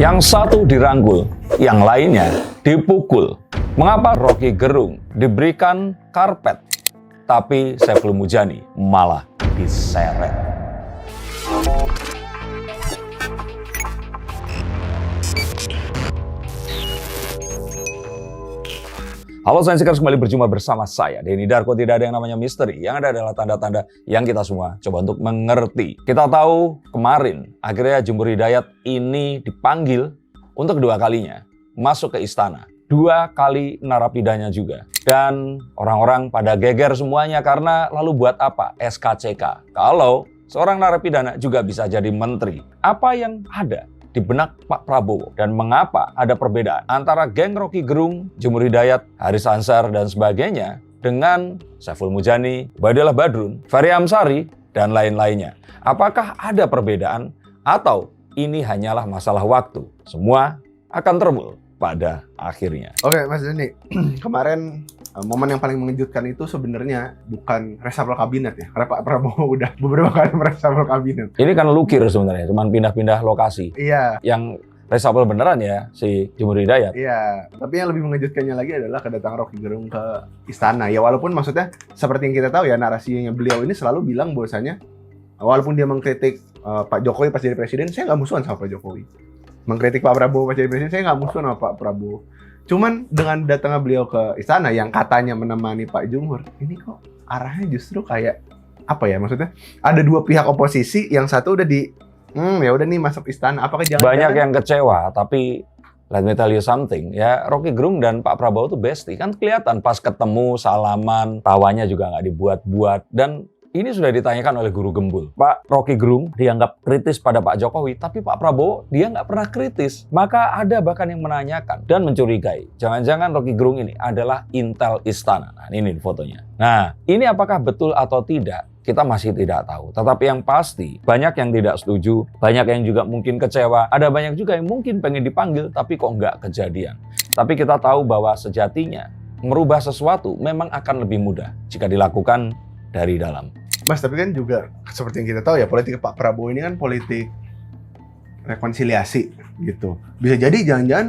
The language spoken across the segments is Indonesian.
Yang satu dirangkul, yang lainnya dipukul. Mengapa Rocky Gerung diberikan karpet, tapi Saiful Mujani malah diseret? Halo Sainsikers, kembali berjumpa bersama saya, Denny Darko. Tidak ada yang namanya misteri, yang ada adalah tanda-tanda yang kita semua coba untuk mengerti. Kita tahu kemarin, akhirnya Jumur Hidayat ini dipanggil untuk kedua kalinya masuk ke istana. 2 kali narapidanya juga. Dan orang-orang pada geger semuanya karena lalu buat apa? SKCK. Kalau seorang narapidana juga bisa jadi menteri. Apa yang ada di benak Pak Prabowo dan mengapa ada perbedaan antara geng Rocky Gerung, Jumur Hidayat, Haris Ansar dan sebagainya dengan Saiful Mujani, Bahdillah Badrun, Fahri Hamsari dan lain-lainnya? Apakah ada perbedaan atau ini hanyalah masalah waktu? Semua akan termul pada akhirnya. Oke, Mas Denny, kemarin momen yang paling mengejutkan itu sebenarnya bukan reshuffle kabinet ya, karena Pak Prabowo udah beberapa kali reshuffle kabinet. Ini kan lukir sebenarnya, cuman pindah-pindah lokasi. Iya. Yang reshuffle beneran ya si Jumur Hidayat. Iya, tapi yang lebih mengejutkannya lagi adalah kedatangan Rocky Gerung ke istana. Ya walaupun maksudnya seperti yang kita tahu ya, narasinya beliau ini selalu bilang bahwasanya walaupun dia mengkritik Pak Jokowi pas jadi presiden, saya nggak musuhan sama Pak Jokowi. Mengkritik Pak Prabowo pas jadi presiden, saya nggak musuhan sama Pak Prabowo. Cuman dengan datangnya beliau ke istana yang katanya menemani Pak Jumur, ini kok arahnya justru kayak apa ya, maksudnya ada 2 pihak oposisi, yang satu udah ya udah nih masuk istana. Apakah jangan banyak yang kecewa, tapi let me tell you something ya, Rocky Gerung dan Pak Prabowo tuh bestie. Kan kelihatan pas ketemu, salaman, tawanya juga nggak dibuat-buat. Dan ini sudah ditanyakan oleh Guru Gembul. Pak Rocky Gerung dianggap kritis pada Pak Jokowi, tapi Pak Prabowo dia nggak pernah kritis. Maka ada bahkan yang menanyakan dan mencurigai, jangan-jangan Rocky Gerung ini adalah intel istana. Nah, ini fotonya. Nah, ini apakah betul atau tidak? Kita masih tidak tahu. Tetapi yang pasti, banyak yang tidak setuju, banyak yang juga mungkin kecewa, ada banyak juga yang mungkin pengen dipanggil, tapi kok nggak kejadian. Tapi kita tahu bahwa sejatinya, merubah sesuatu memang akan lebih mudah jika dilakukan dari dalam. Mas, tapi kan juga seperti yang kita tahu ya, politik Pak Prabowo ini kan politik rekonsiliasi gitu. Bisa jadi jangan-jangan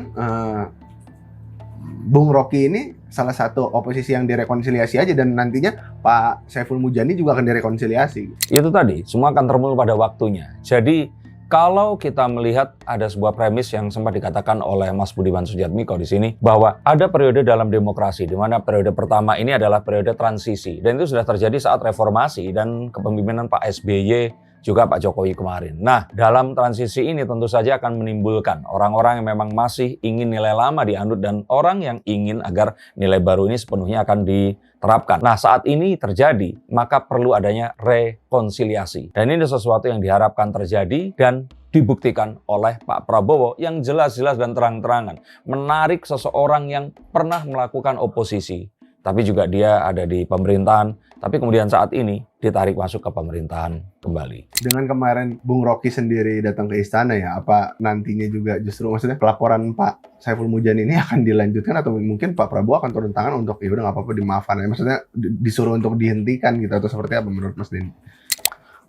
Bung Rocky ini salah satu oposisi yang direkonsiliasi aja, dan nantinya Pak Saiful Mujani juga akan direkonsiliasi. Itu tadi, semua akan termul pada waktunya. Jadi, kalau kita melihat ada sebuah premis yang sempat dikatakan oleh Mas Budiman Sujatmiko di sini, bahwa ada periode dalam demokrasi, di mana periode pertama ini adalah periode transisi. Dan itu sudah terjadi saat reformasi dan kepemimpinan Pak SBY, juga Pak Jokowi kemarin. Nah, dalam transisi ini tentu saja akan menimbulkan orang-orang yang memang masih ingin nilai lama dianut dan orang yang ingin agar nilai baru ini sepenuhnya akan diterapkan. Nah, saat ini terjadi, maka perlu adanya rekonsiliasi. Dan ini sesuatu yang diharapkan terjadi dan dibuktikan oleh Pak Prabowo yang jelas-jelas dan terang-terangan menarik seseorang yang pernah melakukan oposisi, tapi juga dia ada di pemerintahan, tapi kemudian saat ini ditarik masuk ke pemerintahan kembali. Dengan kemarin Bung Rocky sendiri datang ke istana ya, apa nantinya juga justru maksudnya pelaporan Pak Saiful Mujani ini akan dilanjutkan, atau mungkin Pak Prabowo akan turun tangan untuk ya udah nggak apa-apa dimaafkan, maksudnya disuruh untuk dihentikan gitu, atau seperti apa menurut Mas Denny?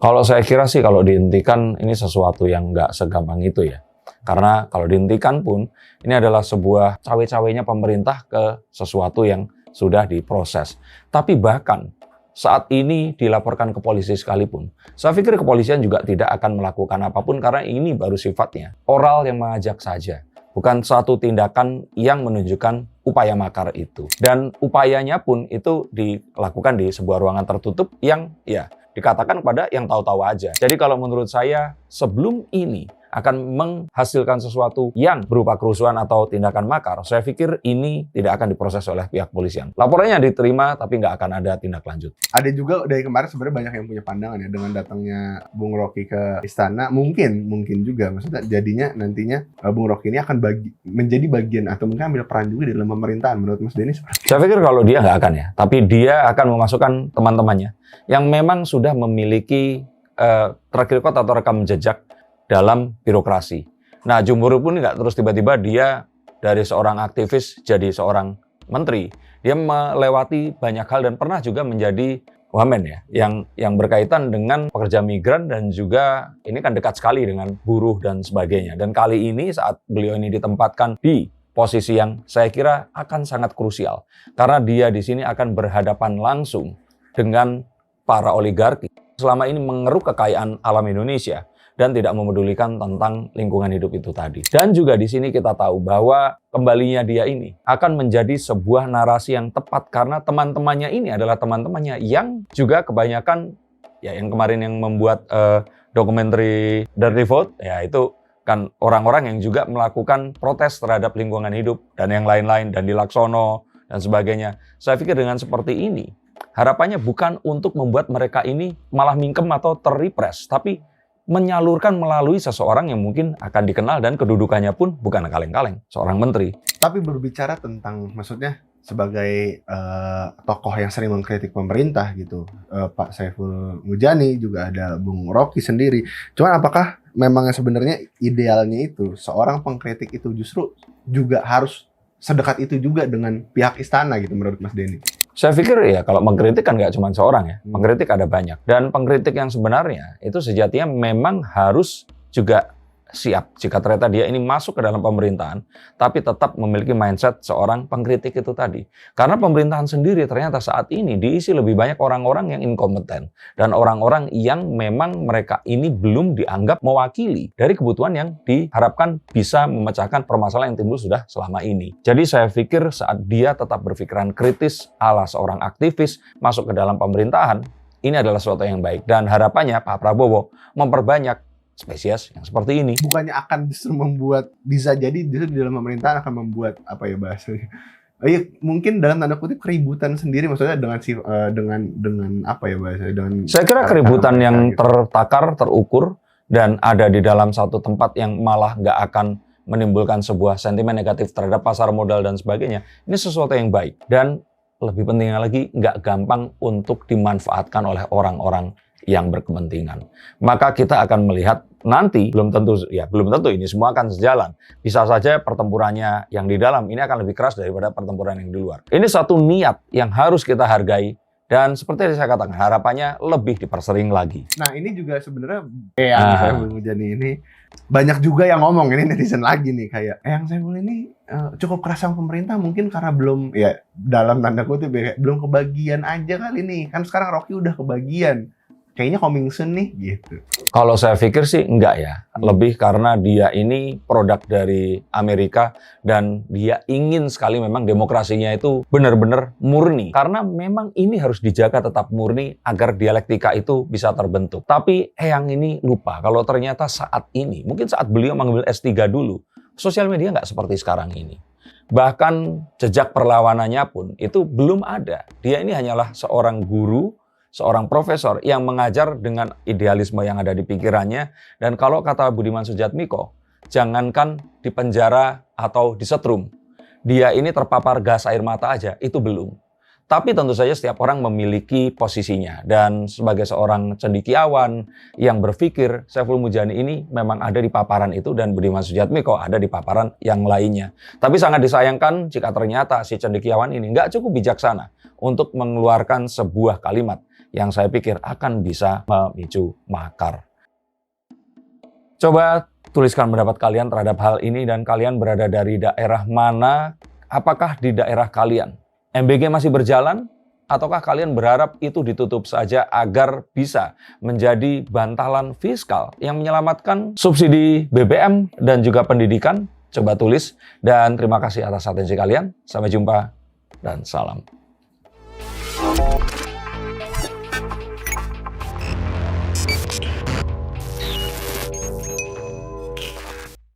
Kalau saya kira sih kalau dihentikan ini sesuatu yang nggak segampang itu ya. Karena kalau dihentikan pun ini adalah sebuah cawe-cawenya pemerintah ke sesuatu yang sudah diproses. Tapi bahkan saat ini dilaporkan ke polisi sekalipun, saya pikir kepolisian juga tidak akan melakukan apapun karena ini baru sifatnya oral yang mengajak saja. Bukan satu tindakan yang menunjukkan upaya makar itu. Dan upayanya pun itu dilakukan di sebuah ruangan tertutup yang ya dikatakan kepada yang tahu-tahu aja. Jadi kalau menurut saya sebelum ini akan menghasilkan sesuatu yang berupa kerusuhan atau tindakan makar, saya pikir ini tidak akan diproses oleh pihak polisian. Laporannya diterima, tapi nggak akan ada tindak lanjut. Ada juga dari kemarin sebenarnya banyak yang punya pandangan ya dengan datangnya Bung Rocky ke istana. Mungkin juga, maksudnya jadinya nantinya Bung Rocky ini akan menjadi bagian atau mungkin ambil peran juga di dalam pemerintahan. Menurut Mas Denny seperti Saya pikir kalau dia nggak akan ya, tapi dia akan memasukkan teman-temannya yang memang sudah memiliki track record atau rekam jejak dalam birokrasi. Nah, Jumur pun nggak terus tiba-tiba dia dari seorang aktivis jadi seorang menteri. Dia melewati banyak hal dan pernah juga menjadi wamen ya, yang berkaitan dengan pekerja migran dan juga ini kan dekat sekali dengan buruh dan sebagainya. Dan kali ini saat beliau ini ditempatkan di posisi yang saya kira akan sangat krusial karena dia di sini akan berhadapan langsung dengan para oligarki selama ini mengeruk kekayaan alam Indonesia dan tidak memedulikan tentang lingkungan hidup itu tadi. Dan juga di sini kita tahu bahwa kembalinya dia ini akan menjadi sebuah narasi yang tepat karena teman-temannya ini adalah teman-temannya yang juga kebanyakan ya yang kemarin yang membuat dokumenter Dirty Vote ya itu kan orang-orang yang juga melakukan protes terhadap lingkungan hidup dan yang lain-lain dan di Laksono dan sebagainya. Saya pikir dengan seperti ini harapannya bukan untuk membuat mereka ini malah mingkem atau terrepress, tapi menyalurkan melalui seseorang yang mungkin akan dikenal dan kedudukannya pun bukan kaleng-kaleng, seorang menteri. Tapi berbicara tentang, maksudnya sebagai tokoh yang sering mengkritik pemerintah gitu, Pak Saiful Mujani, juga ada Bung Rocky sendiri. Cuman apakah memang sebenarnya idealnya itu seorang pengkritik itu justru juga harus sedekat itu juga dengan pihak istana gitu menurut Mas Denny? Saya pikir ya kalau mengkritik kan nggak cuma seorang ya, pengkritik ada banyak. Dan pengkritik yang sebenarnya itu sejatinya memang harus juga siap jika ternyata dia ini masuk ke dalam pemerintahan, tapi tetap memiliki mindset seorang pengkritik itu tadi. Karena pemerintahan sendiri ternyata saat ini diisi lebih banyak orang-orang yang inkompeten dan orang-orang yang memang mereka ini belum dianggap mewakili dari kebutuhan yang diharapkan bisa memecahkan permasalahan yang timbul sudah selama ini. Jadi saya pikir saat dia tetap berpikiran kritis ala seorang aktivis masuk ke dalam pemerintahan, ini adalah sesuatu yang baik. Dan harapannya Pak Prabowo memperbanyak spesies yang seperti ini. Bukannya akan justru membuat, bisa jadi justru di dalam pemerintahan akan membuat apa ya bahasanya? Ya mungkin dalam tanda kutip keributan sendiri, maksudnya dengan dengan apa ya bahasanya? Dengan saya kira keributan yang tertakar, terukur dan ada di dalam satu tempat yang malah nggak akan menimbulkan sebuah sentimen negatif terhadap pasar modal dan sebagainya. Ini sesuatu yang baik dan lebih pentingnya lagi nggak gampang untuk dimanfaatkan oleh orang-orang yang berkepentingan. Maka kita akan melihat nanti, belum tentu ini semua akan sejalan. Bisa saja pertempurannya yang di dalam ini akan lebih keras daripada pertempuran yang di luar. Ini satu niat yang harus kita hargai dan seperti yang saya katakan harapannya lebih dipersering lagi. Nah ini juga sebenarnya saya Mujani ini banyak juga yang ngomong, ini netizen lagi nih kayak yang saya ini cukup keras sama pemerintah mungkin karena belum ya dalam tanda kutip ya, belum kebagian aja kali nih. Kan sekarang Rocky udah kebagian. Kayaknya coming soon nih gitu. Kalau saya pikir sih enggak ya. Lebih karena dia ini produk dari Amerika dan dia ingin sekali memang demokrasinya itu benar-benar murni. Karena memang ini harus dijaga tetap murni agar dialektika itu bisa terbentuk. Tapi Eyang ini lupa kalau ternyata saat ini, mungkin saat beliau mengambil S3 dulu, sosial media nggak seperti sekarang ini. Bahkan jejak perlawanannya pun itu belum ada. Dia ini hanyalah seorang guru, seorang profesor yang mengajar dengan idealisme yang ada di pikirannya. Dan kalau kata Budiman Sujatmiko, jangankan di penjara atau disetrum, dia ini terpapar gas air mata aja, itu belum. Tapi tentu saja setiap orang memiliki posisinya. Dan sebagai seorang cendekiawan yang berpikir, Saiful Mujani ini memang ada di paparan itu dan Budiman Sujatmiko ada di paparan yang lainnya. Tapi sangat disayangkan jika ternyata si cendekiawan ini nggak cukup bijaksana untuk mengeluarkan sebuah kalimat yang saya pikir akan bisa memicu makar. Coba tuliskan pendapat kalian terhadap hal ini dan kalian berada dari daerah mana? Apakah di daerah kalian MBG masih berjalan? Ataukah kalian berharap itu ditutup saja agar bisa menjadi bantalan fiskal yang menyelamatkan subsidi BBM dan juga pendidikan? Coba tulis dan terima kasih atas atensi kalian. Sampai jumpa dan salam.